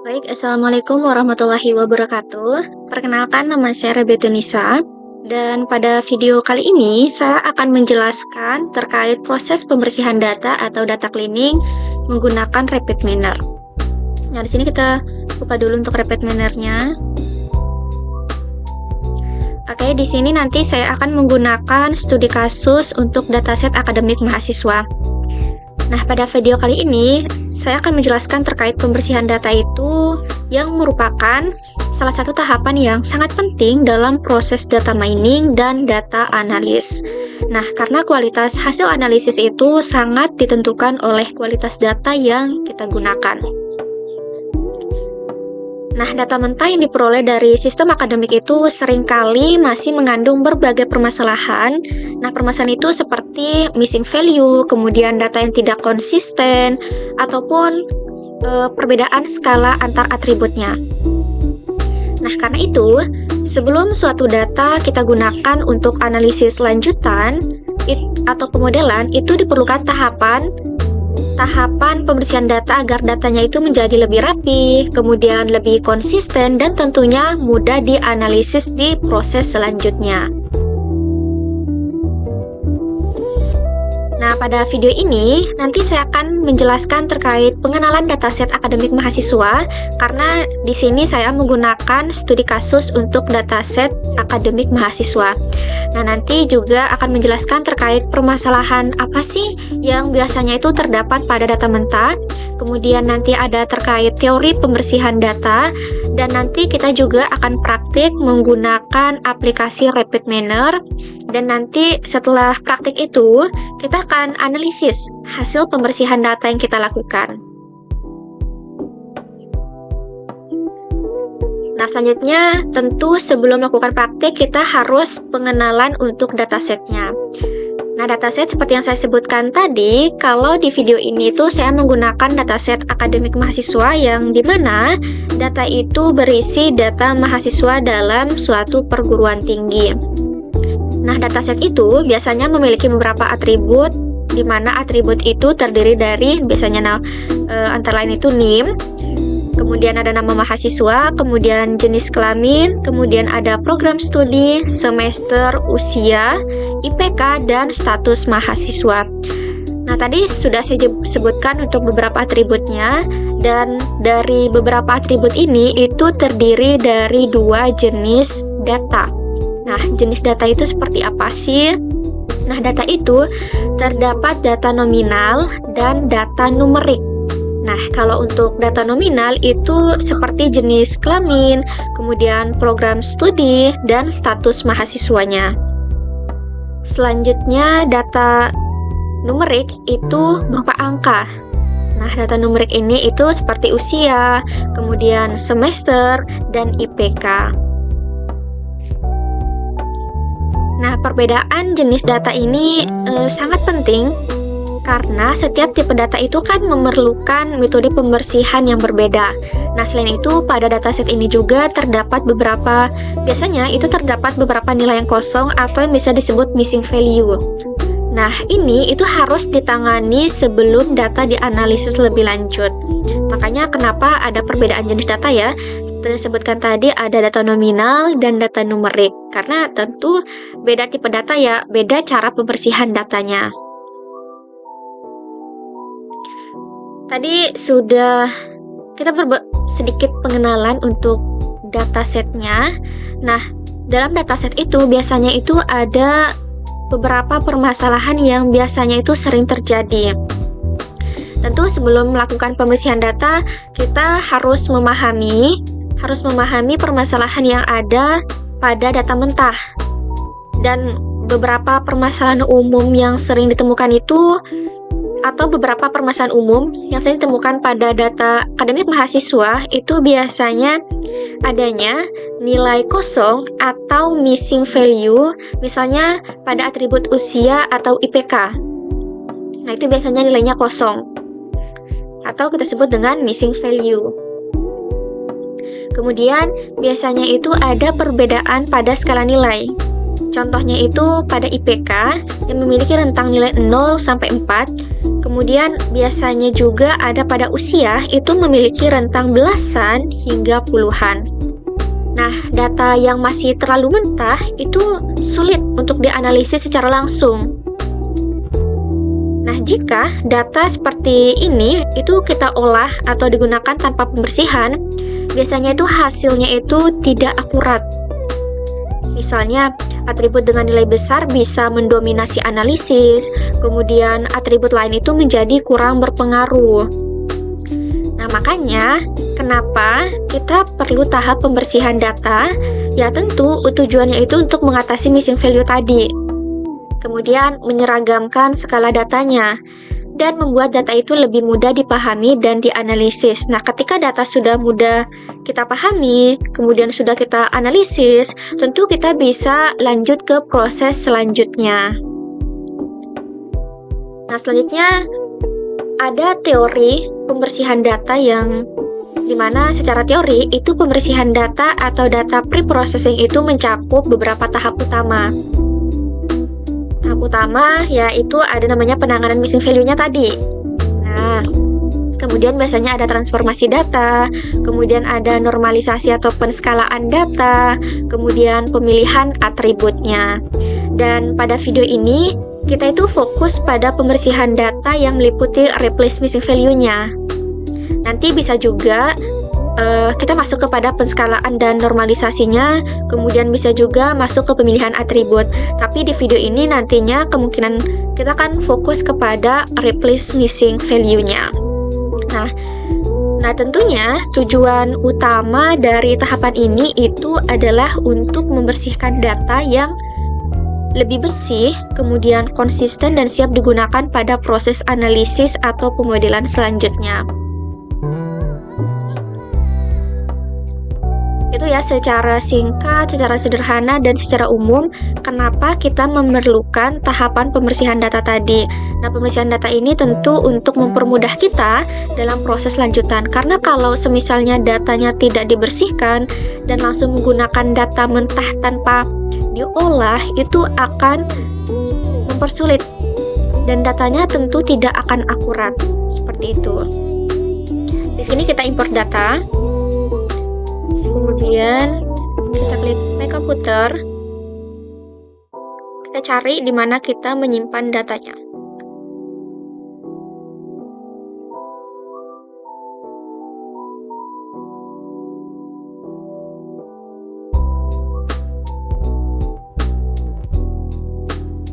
Baik, Assalamualaikum warahmatullahi wabarakatuh. Perkenalkan, nama saya Rebetunisa. Dan pada video kali ini, saya akan menjelaskan terkait proses pembersihan data atau data cleaning menggunakan Rapid Miner. Nah, di sini kita buka dulu untuk Rapid Miner-nya. Oke, di sini nanti saya akan menggunakan studi kasus untuk dataset akademik mahasiswa. Nah, pada video kali ini, saya akan menjelaskan terkait pembersihan data itu yang merupakan salah satu tahapan yang sangat penting dalam proses data mining dan data analis. Nah, karena kualitas hasil analisis itu sangat ditentukan oleh kualitas data yang kita gunakan. Nah, data mentah yang diperoleh dari sistem akademik itu seringkali masih mengandung berbagai permasalahan. Nah, permasalahan itu seperti missing value, kemudian data yang tidak konsisten, ataupun perbedaan skala antar atributnya. Nah, karena itu, sebelum suatu data kita gunakan untuk analisis lanjutan atau pemodelan, itu diperlukan tahapan pembersihan data agar datanya itu menjadi lebih rapi, kemudian lebih konsisten, dan tentunya mudah dianalisis di proses selanjutnya. Nah, pada video ini nanti saya akan menjelaskan terkait pengenalan dataset akademik mahasiswa karena di sini saya menggunakan studi kasus untuk dataset akademik mahasiswa. Nah, nanti juga akan menjelaskan terkait permasalahan apa sih yang biasanya itu terdapat pada data mentah. Kemudian nanti ada terkait teori pembersihan data dan nanti kita juga akan praktik menggunakan aplikasi Rapid Miner. Dan nanti setelah praktik itu, kita akan analisis hasil pembersihan data yang kita lakukan. Nah, selanjutnya tentu sebelum melakukan praktik, kita harus pengenalan untuk datasetnya. Nah, dataset seperti yang saya sebutkan tadi, kalau di video ini tuh saya menggunakan dataset akademik mahasiswa yang dimana data itu berisi data mahasiswa dalam suatu perguruan tinggi. Nah, dataset itu biasanya memiliki beberapa atribut, di mana atribut itu terdiri dari biasanya antara lain itu NIM, kemudian ada nama mahasiswa, kemudian jenis kelamin, kemudian ada program studi, semester, usia, IPK, dan status mahasiswa. Nah, tadi sudah saya sebutkan untuk beberapa atributnya, dan dari beberapa atribut ini itu terdiri dari dua jenis data. Nah, jenis data itu seperti apa sih? Nah, data itu terdapat data nominal dan data numerik. Nah, kalau untuk data nominal itu seperti jenis kelamin, kemudian program studi, dan status mahasiswanya. Selanjutnya, data numerik itu berupa angka. Nah, data numerik ini itu seperti usia, kemudian semester, dan IPK. Nah, perbedaan jenis data ini sangat penting karena setiap tipe data itu kan memerlukan metode pembersihan yang berbeda. Nah, selain itu pada dataset ini juga biasanya itu terdapat beberapa nilai yang kosong atau yang bisa disebut missing value. Nah, ini itu harus ditangani sebelum data dianalisis lebih lanjut. Makanya kenapa ada perbedaan jenis data ya? Seperti disebutkan tadi ada data nominal dan data numerik. Karena tentu beda tipe data ya, beda cara pembersihan datanya. Tadi sudah kita sedikit pengenalan untuk datasetnya. Nah, dalam dataset itu biasanya itu ada beberapa permasalahan yang biasanya itu sering terjadi. Tentu sebelum melakukan pembersihan data, kita harus memahami permasalahan yang ada pada data mentah. Dan beberapa permasalahan umum yang sering ditemukan itu atau beberapa permasalahan umum yang sering ditemukan pada data akademik mahasiswa itu biasanya adanya nilai kosong atau missing value, misalnya pada atribut usia atau IPK. Nah, itu biasanya nilainya kosong atau kita sebut dengan missing value. Kemudian biasanya itu ada perbedaan pada skala nilai. Contohnya itu pada IPK yang memiliki rentang nilai 0 sampai 4, Kemudian biasanya juga ada pada usia itu memiliki rentang belasan hingga puluhan. Nah, data yang masih terlalu mentah itu sulit untuk dianalisis secara langsung. Nah, jika data seperti ini itu kita olah atau digunakan tanpa pembersihan, biasanya itu hasilnya itu tidak akurat. Misalnya, atribut dengan nilai besar bisa mendominasi analisis, kemudian atribut lain itu menjadi kurang berpengaruh. Nah, makanya kenapa kita perlu tahap pembersihan data? Ya tentu tujuannya itu untuk mengatasi missing value tadi. Kemudian menyeragamkan skala datanya dan membuat data itu lebih mudah dipahami dan dianalisis. Nah, ketika data sudah mudah kita pahami, kemudian sudah kita analisis, tentu kita bisa lanjut ke proses selanjutnya. Nah, selanjutnya ada teori pembersihan data yang dimana secara teori itu pembersihan data atau data pre-processing itu mencakup beberapa tahap utama. Tahap utama yaitu ada namanya penanganan missing value-nya tadi. Nah, kemudian biasanya ada transformasi data, kemudian ada normalisasi atau penskalaan data, kemudian pemilihan atributnya. Dan pada video ini, kita itu fokus pada pembersihan data yang meliputi replace missing value-nya. Nanti bisa juga kita masuk kepada penskalaan dan normalisasinya, kemudian bisa juga masuk ke pemilihan atribut. Tapi di video ini nantinya kemungkinan kita akan fokus kepada replace missing value-nya. Nah, tentunya tujuan utama dari tahapan ini itu adalah untuk membersihkan data yang lebih bersih, kemudian konsisten dan siap digunakan pada proses analisis atau pemodelan selanjutnya. Itu ya secara singkat, secara sederhana, dan secara umum kenapa kita memerlukan tahapan pembersihan data tadi. Nah, pembersihan data ini tentu untuk mempermudah kita dalam proses lanjutan, karena kalau semisalnya datanya tidak dibersihkan dan langsung menggunakan data mentah tanpa diolah, itu akan mempersulit dan datanya tentu tidak akan akurat. Seperti itu. Di sini kita import data. Kemudian kita klik My Computer. Kita cari di mana kita menyimpan datanya.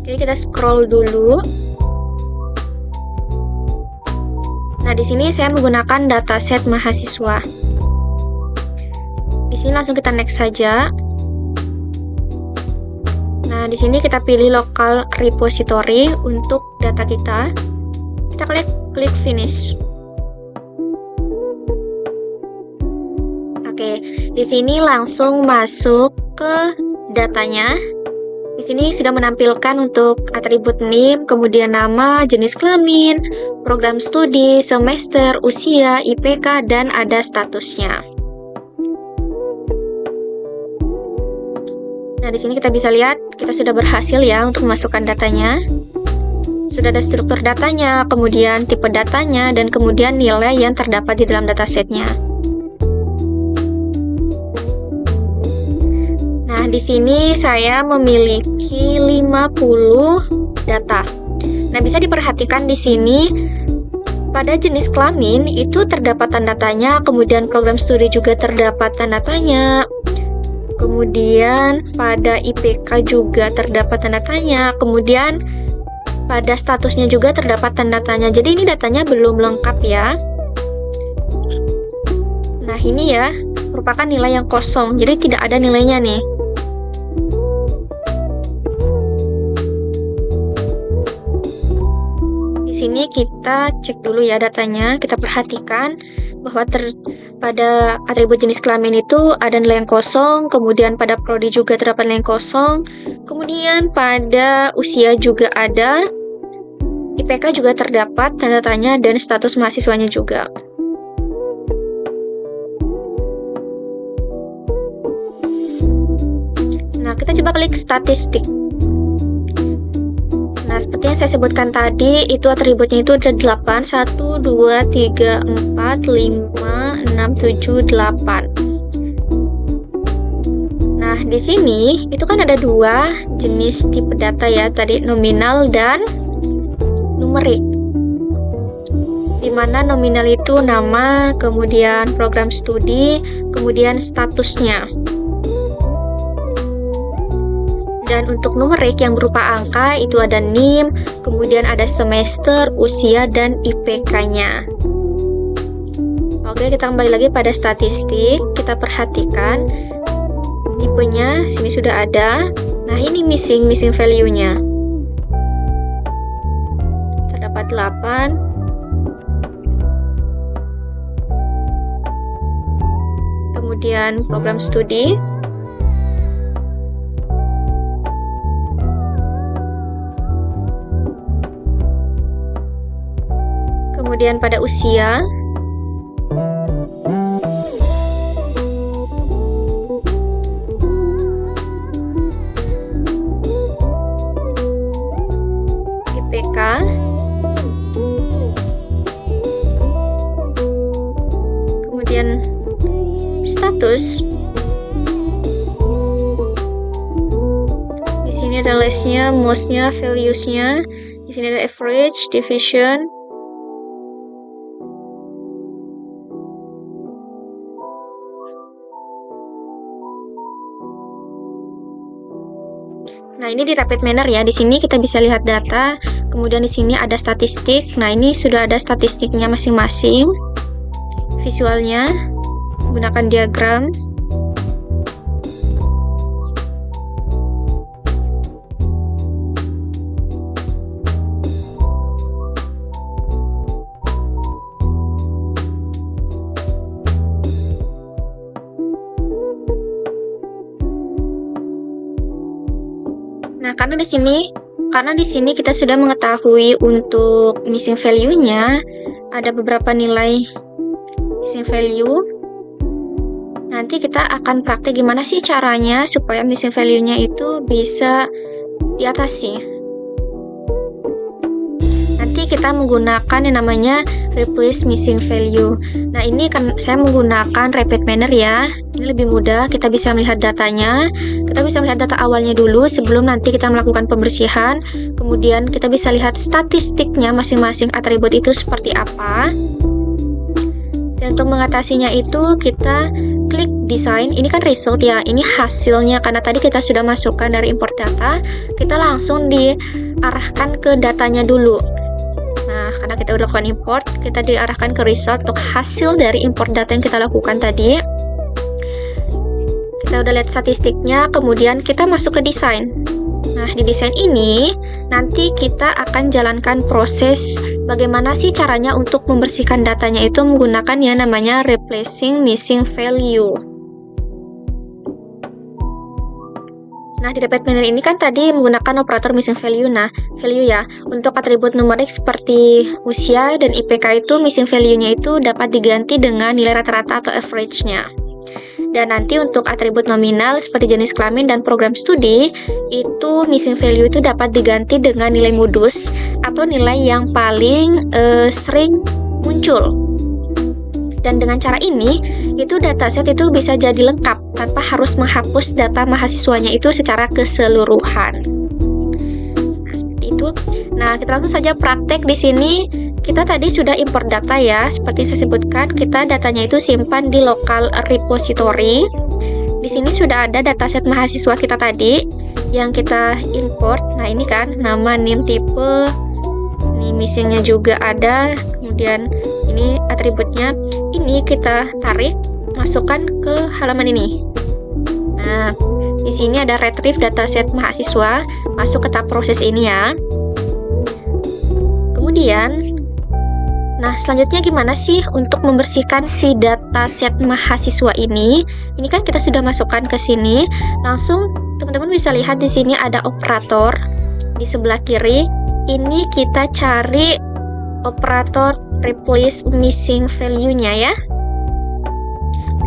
Oke, kita scroll dulu. Nah, di sini saya menggunakan dataset mahasiswa. Di sini langsung kita next saja. Nah, di sini kita pilih local repository untuk data kita. Kita klik finish. Oke, di sini langsung masuk ke datanya. Di sini sudah menampilkan untuk atribut NIM, kemudian nama, jenis kelamin, program studi, semester, usia, IPK, dan ada statusnya. Nah, di sini kita bisa lihat kita sudah berhasil ya untuk memasukkan datanya. Sudah ada struktur datanya, kemudian tipe datanya, dan kemudian nilai yang terdapat di dalam datasetnya. Nah, di sini saya memiliki 50 data. Nah, bisa diperhatikan di sini pada jenis kelamin itu terdapat tanda tanya, kemudian program studi juga terdapat tanda tanya. Kemudian pada IPK juga terdapat tanda tanya, kemudian pada statusnya juga terdapat tanda tanya. Jadi ini datanya belum lengkap ya. Nah, ini ya merupakan nilai yang kosong, jadi tidak ada nilainya nih. Di sini kita cek dulu ya datanya, kita perhatikan bahwa pada atribut jenis kelamin itu ada nilai yang kosong, kemudian pada prodi juga terdapat nilai yang kosong, kemudian pada usia juga ada, IPK juga terdapat tanda tanya, dan status mahasiswanya juga. Nah, kita coba klik statistik. Nah, seperti yang saya sebutkan tadi, itu atributnya itu ada 8, 1, 2, 3, 4, 5, 6, 7, 8. Nah, di sini itu kan ada dua jenis tipe data ya, tadi nominal dan numerik. Di mana nominal itu nama, kemudian program studi, kemudian statusnya. Dan untuk numerik yang berupa angka itu ada NIM, kemudian ada semester, usia, dan IPK-nya. Oke, kita kembali lagi pada statistik. Kita perhatikan tipenya, sini sudah ada. Nah, ini missing value-nya. Terdapat 8. Kemudian program studi. Kemudian pada usia, IPK, kemudian status. Di sini ada less-nya, most-nya, values-nya. Di sini ada average, division. Nah, ini di rapid manner ya. Di sini kita bisa lihat data, kemudian di sini ada statistik. Nah, ini sudah ada statistiknya masing-masing. Visualnya menggunakan diagram. Nah, karena di sini kita sudah mengetahui untuk missing value-nya, ada beberapa nilai missing value. Nanti kita akan praktek gimana sih caranya supaya missing value-nya itu bisa diatasi. Nanti kita menggunakan yang namanya replace missing value. Nah, ini kan saya menggunakan rapid manner ya. Ini lebih mudah, kita bisa melihat datanya. Kita bisa melihat data awalnya dulu sebelum nanti kita melakukan pembersihan. Kemudian kita bisa lihat statistiknya masing-masing atribut itu seperti apa. Dan untuk mengatasinya itu kita klik design. Ini kan result ya, ini hasilnya karena tadi kita sudah masukkan dari import data. Kita langsung diarahkan ke datanya dulu. Nah, karena kita udah lakukan import, kita diarahkan ke result untuk hasil dari import data yang kita lakukan tadi. Kita udah lihat statistiknya, kemudian kita masuk ke desain. Nah, di desain ini nanti kita akan jalankan proses bagaimana sih caranya untuk membersihkan datanya itu menggunakan yang namanya replacing missing value. Nah, di rapid manner ini kan tadi menggunakan operator missing value. Nah, value ya, untuk atribut numerik seperti usia dan IPK itu missing value-nya itu dapat diganti dengan nilai rata-rata atau average-nya. Dan nanti untuk atribut nominal seperti jenis kelamin dan program studi, itu missing value itu dapat diganti dengan nilai modus atau nilai yang paling sering muncul. Dan dengan cara ini, itu dataset itu bisa jadi lengkap tanpa harus menghapus data mahasiswanya itu secara keseluruhan. Nah, seperti itu. Nah, kita langsung saja praktek di sini. Kita tadi sudah import data ya, seperti saya sebutkan, kita datanya itu simpan di local repository. Di sini sudah ada dataset mahasiswa kita tadi yang kita import. Nah, ini kan nama, NIM, tipe, ini missingnya juga ada, kemudian ini atributnya. Ini kita tarik, masukkan ke halaman ini. Nah, di sini ada retrieve dataset mahasiswa, masuk ke tahap proses ini ya. Kemudian, nah selanjutnya gimana sih untuk membersihkan si dataset mahasiswa ini? Ini kan kita sudah masukkan ke sini. Langsung teman-teman bisa lihat di sini ada operator di sebelah kiri. Ini kita cari operator replace missing value-nya ya.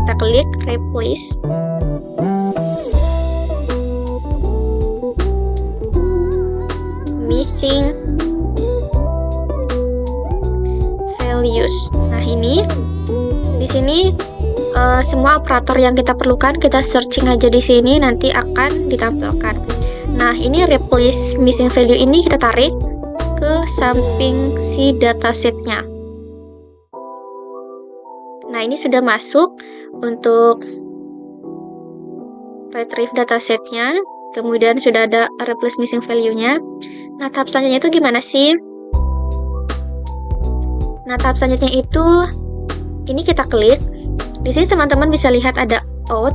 Kita klik replace. missing values. Nah, ini di sini semua operator yang kita perlukan kita searching aja di sini, nanti akan ditampilkan. Nah, ini replace missing value ini kita tarik ke samping si datasetnya. Nah, ini sudah masuk untuk retrieve datasetnya, kemudian sudah ada replace missing value-nya. Nah, tahap selanjutnya itu gimana sih? Nah, tahap selanjutnya itu ini kita klik. Di sini teman-teman bisa lihat ada out.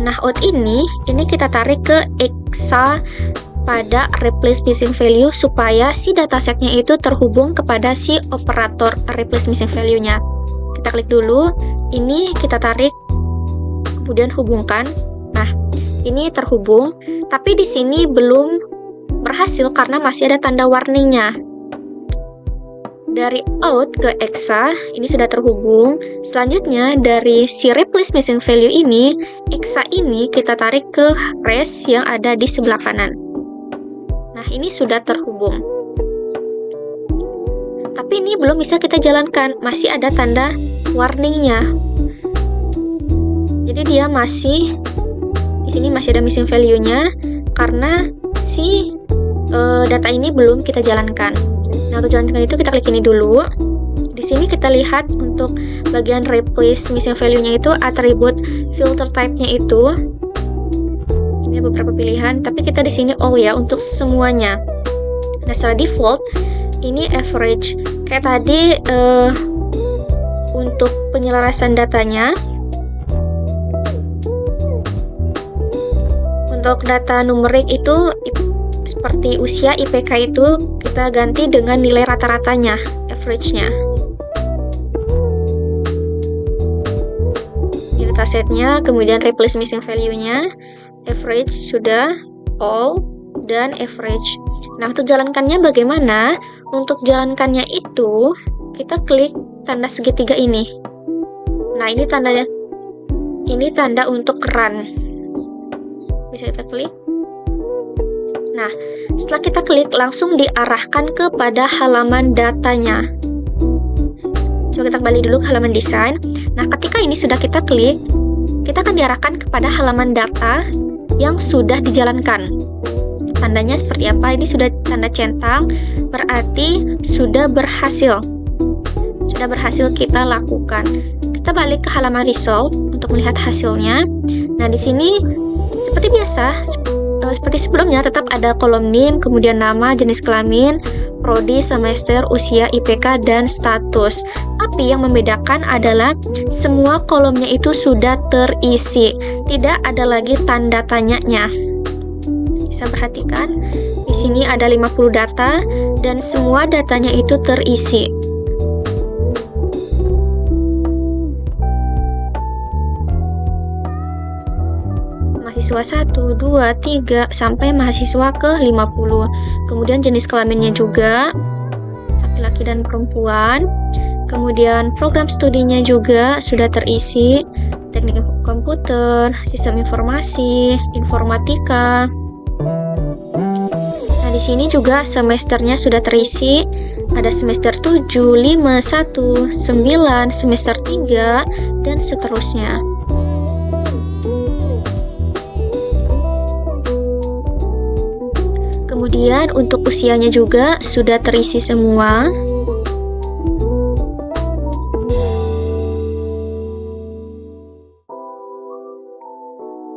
Nah, out ini kita tarik ke exa pada replace missing value supaya si datasetnya itu terhubung kepada si operator replace missing value-nya. Kita klik dulu, ini kita tarik, kemudian hubungkan. Nah, ini terhubung, tapi di sini belum berhasil karena masih ada tanda warningnya. Dari out ke exa, ini sudah terhubung. Selanjutnya, dari si replace missing value ini, exa ini kita tarik ke res yang ada di sebelah kanan. Nah, ini sudah terhubung. Tapi ini belum bisa kita jalankan, masih ada tanda warningnya. Jadi dia masih di sini masih ada missing value-nya karena si data ini belum kita jalankan. Nah, untuk jalankan itu kita klik ini dulu. Di sini kita lihat untuk bagian replace missing value-nya itu atribut filter type-nya itu. Ini ada beberapa pilihan, tapi kita di sini all ya untuk semuanya. Nah, secara default ini average. Kayak tadi untuk penyelarasan datanya, untuk data numerik itu seperti usia, IPK itu kita ganti dengan nilai rata-ratanya, average-nya. Ini datasetnya, kemudian replace missing value-nya, average sudah, all, dan average. Nah, untuk jalankannya bagaimana? Untuk jalankannya itu, kita klik tanda segitiga ini. Nah, ini tanda untuk run. Bisa kita klik. Nah, setelah kita klik, langsung diarahkan kepada halaman datanya. Coba kita kembali dulu ke halaman desain. Nah, ketika ini sudah kita klik, kita akan diarahkan kepada halaman data yang sudah dijalankan. Tandanya seperti apa? Ini sudah tanda centang, berarti sudah berhasil. Sudah berhasil kita lakukan. Kita balik ke halaman result untuk melihat hasilnya. Nah, di sini seperti biasa, seperti sebelumnya tetap ada kolom NIM, kemudian nama, jenis kelamin, prodi, semester, usia, IPK, dan status. Tapi yang membedakan adalah semua kolomnya itu sudah terisi, tidak ada lagi tanda tanyanya. Bisa perhatikan, di sini ada 50 data dan semua datanya itu terisi. Mahasiswa 1, 2, 3, sampai mahasiswa ke 50. Kemudian jenis kelaminnya juga, laki-laki dan perempuan. Kemudian program studinya juga sudah terisi, teknik komputer, sistem informasi, informatika. Nah, di sini juga semesternya sudah terisi, ada semester 7, 5, 1, 9, semester 3, dan seterusnya. Kemudian untuk usianya juga sudah terisi semua.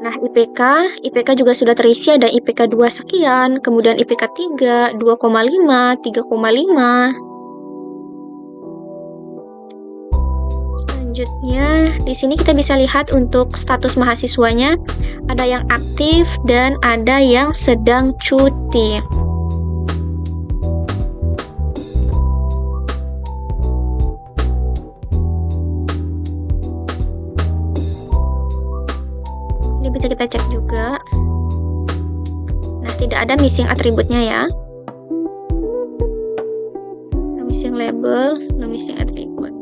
Nah, IPK juga sudah terisi, ada IPK 2 sekian, kemudian IPK 3, 2,5, 3,5. Selanjutnya, di sini kita bisa lihat untuk status mahasiswanya, ada yang aktif dan ada yang sedang cuti. Ini bisa kita cek juga. Nah, tidak ada missing atributnya ya. No missing label, no missing atribut.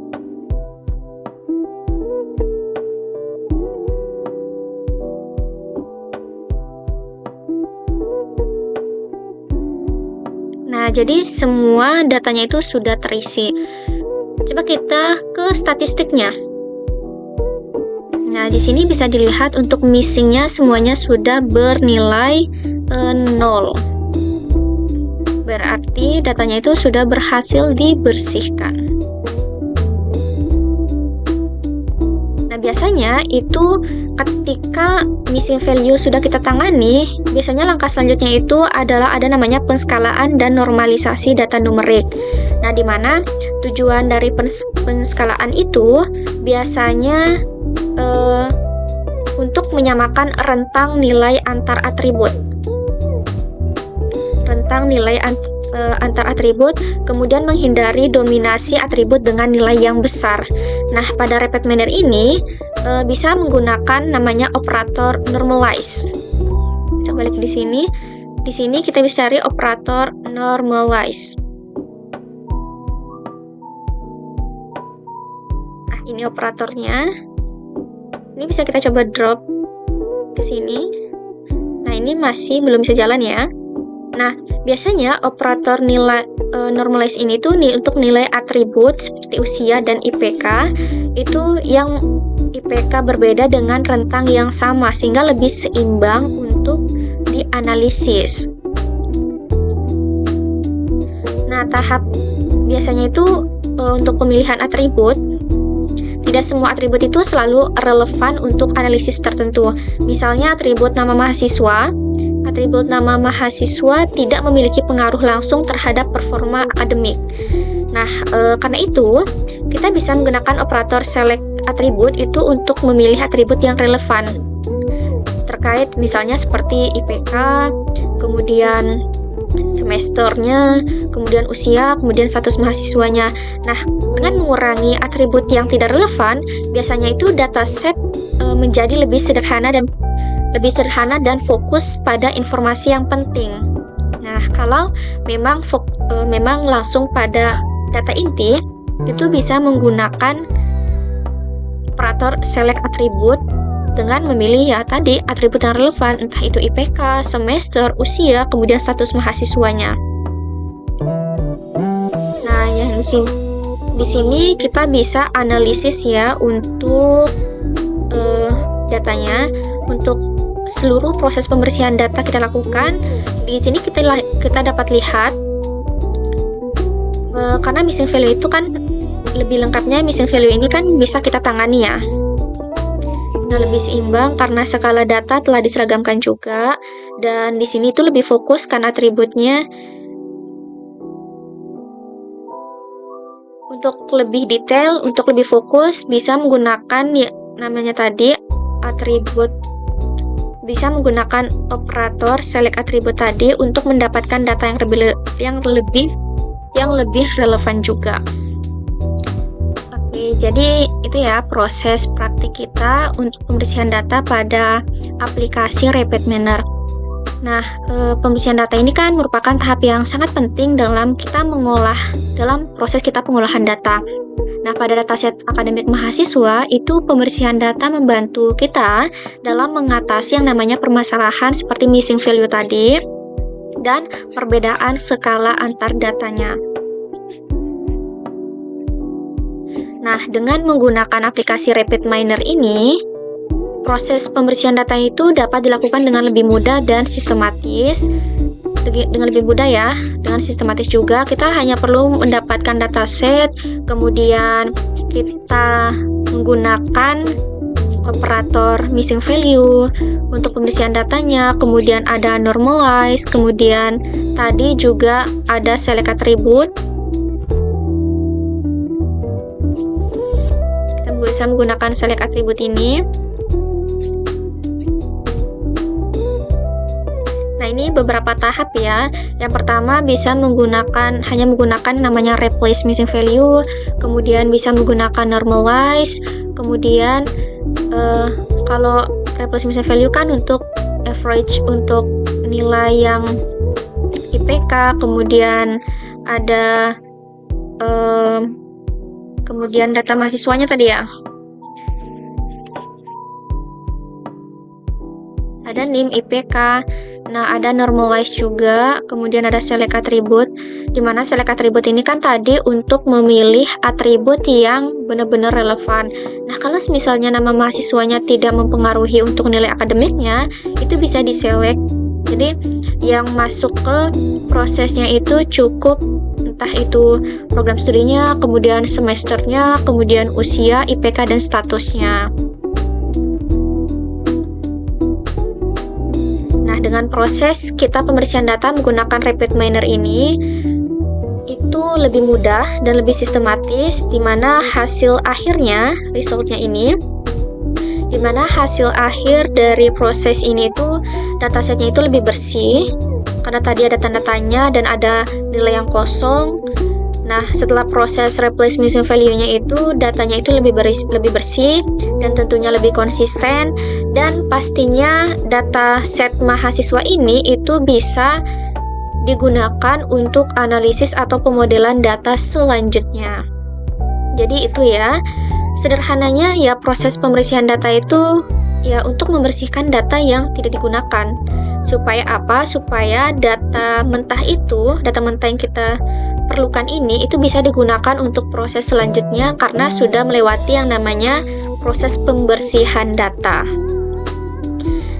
Nah, Nah, jadi semua datanya itu sudah terisi. Coba kita ke statistiknya. Nah, di sini bisa dilihat untuk missingnya semuanya sudah bernilai 0. Berarti datanya itu sudah berhasil dibersihkan. Nah, biasanya itu ketika missing value sudah kita tangani, biasanya langkah selanjutnya itu adalah ada namanya penskalaan dan normalisasi data numerik. Nah, di mana tujuan dari penskalaan itu biasanya untuk menyamakan rentang nilai antar atribut. Antar atribut, kemudian menghindari dominasi atribut dengan nilai yang besar. Nah, pada repeat manner ini bisa menggunakan namanya operator normalize. Bisa balik di sini. Di sini kita bisa cari operator normalize. Nah, ini operatornya. Ini bisa kita coba drop ke sini. Nah, ini masih belum bisa jalan ya. Nah, biasanya operator nilai normalize ini tuh untuk nilai atribut seperti usia dan IPK itu yang IPK berbeda dengan rentang yang sama sehingga lebih seimbang untuk dianalisis. Nah, tahap biasanya itu untuk pemilihan atribut. Tidak semua atribut itu selalu relevan untuk analisis tertentu. Misalnya atribut nama mahasiswa. Atribut nama mahasiswa tidak memiliki pengaruh langsung terhadap performa akademik. Nah, karena itu, kita bisa menggunakan operator select atribut itu untuk memilih atribut yang relevan. Terkait misalnya seperti IPK, kemudian semesternya, kemudian usia, kemudian status mahasiswanya. Nah, dengan mengurangi atribut yang tidak relevan, biasanya itu dataset menjadi lebih sederhana dan fokus pada informasi yang penting. Nah, kalau memang langsung pada data inti, itu bisa menggunakan operator select atribut dengan memilih ya tadi atribut yang relevan, entah itu IPK, semester, usia, kemudian status mahasiswanya. Nah, yang di sini kita bisa analisis ya untuk datanya. Untuk seluruh proses pembersihan data kita lakukan. Di sini kita dapat lihat karena missing value itu kan lebih lengkapnya missing value ini kan bisa kita tangani ya. Nah, lebih seimbang karena skala data telah diseragamkan juga, dan di sini itu lebih fokus kan atributnya. Untuk lebih detail, untuk lebih fokus bisa menggunakan ya, namanya tadi atribut, bisa menggunakan operator select atribut tadi untuk mendapatkan data yang lebih relevan juga. Jadi itu ya proses praktik kita untuk pembersihan data pada aplikasi Rapid Manner. Nah, pembersihan data ini kan merupakan tahap yang sangat penting dalam proses kita pengolahan data. Nah, pada dataset akademik mahasiswa itu pembersihan data membantu kita dalam mengatasi yang namanya permasalahan seperti missing value tadi dan perbedaan skala antar datanya. Nah, dengan menggunakan aplikasi Rapid Miner ini, proses pembersihan data itu dapat dilakukan dengan lebih mudah dan sistematis. Dengan lebih mudah ya, dengan sistematis juga. Kita hanya perlu mendapatkan dataset, kemudian kita menggunakan operator missing value untuk pembersihan datanya, kemudian ada normalize, kemudian tadi juga ada select attribute. Bisa menggunakan select atribut ini. Nah, ini beberapa tahap ya. Yang pertama bisa hanya menggunakan namanya replace missing value, kemudian bisa menggunakan normalize, kemudian kalau replace missing value kan untuk average untuk nilai yang IPK, kemudian ada kemudian data mahasiswanya tadi ya. Ada NIM, IPK, nah ada normalize juga, kemudian ada select attribute. Dimana select atribut ini kan tadi untuk memilih atribut yang benar-benar relevan. Nah, kalau misalnya nama mahasiswanya tidak mempengaruhi untuk nilai akademiknya, itu bisa diselect. Jadi, yang masuk ke prosesnya itu cukup entah itu program studinya, kemudian semesternya, kemudian usia, IPK, dan statusnya. Nah, dengan proses kita pembersihan data menggunakan RapidMiner ini, itu lebih mudah dan lebih sistematis, di mana hasil akhirnya, resultnya ini, di mana hasil akhir dari proses ini itu datasetnya itu lebih bersih, karena tadi ada tanda tanya dan ada nilai yang kosong. Nah, setelah proses replace missing value-nya itu, datanya itu lebih bersih dan tentunya lebih konsisten, dan pastinya data set mahasiswa ini itu bisa digunakan untuk analisis atau pemodelan data selanjutnya. Jadi itu ya, sederhananya ya proses pembersihan data itu ya untuk membersihkan data yang tidak digunakan. Supaya apa? Supaya data mentah yang kita perlukan ini itu bisa digunakan untuk proses selanjutnya karena sudah melewati yang namanya proses pembersihan data.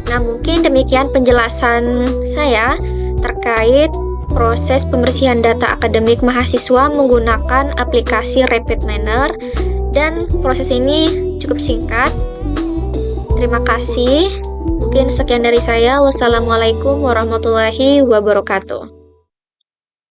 Nah, mungkin demikian penjelasan saya terkait proses pembersihan data akademik mahasiswa menggunakan aplikasi RapidMiner, dan proses ini cukup singkat. Terima kasih. Mungkin sekian dari saya. Wassalamualaikum warahmatullahi wabarakatuh.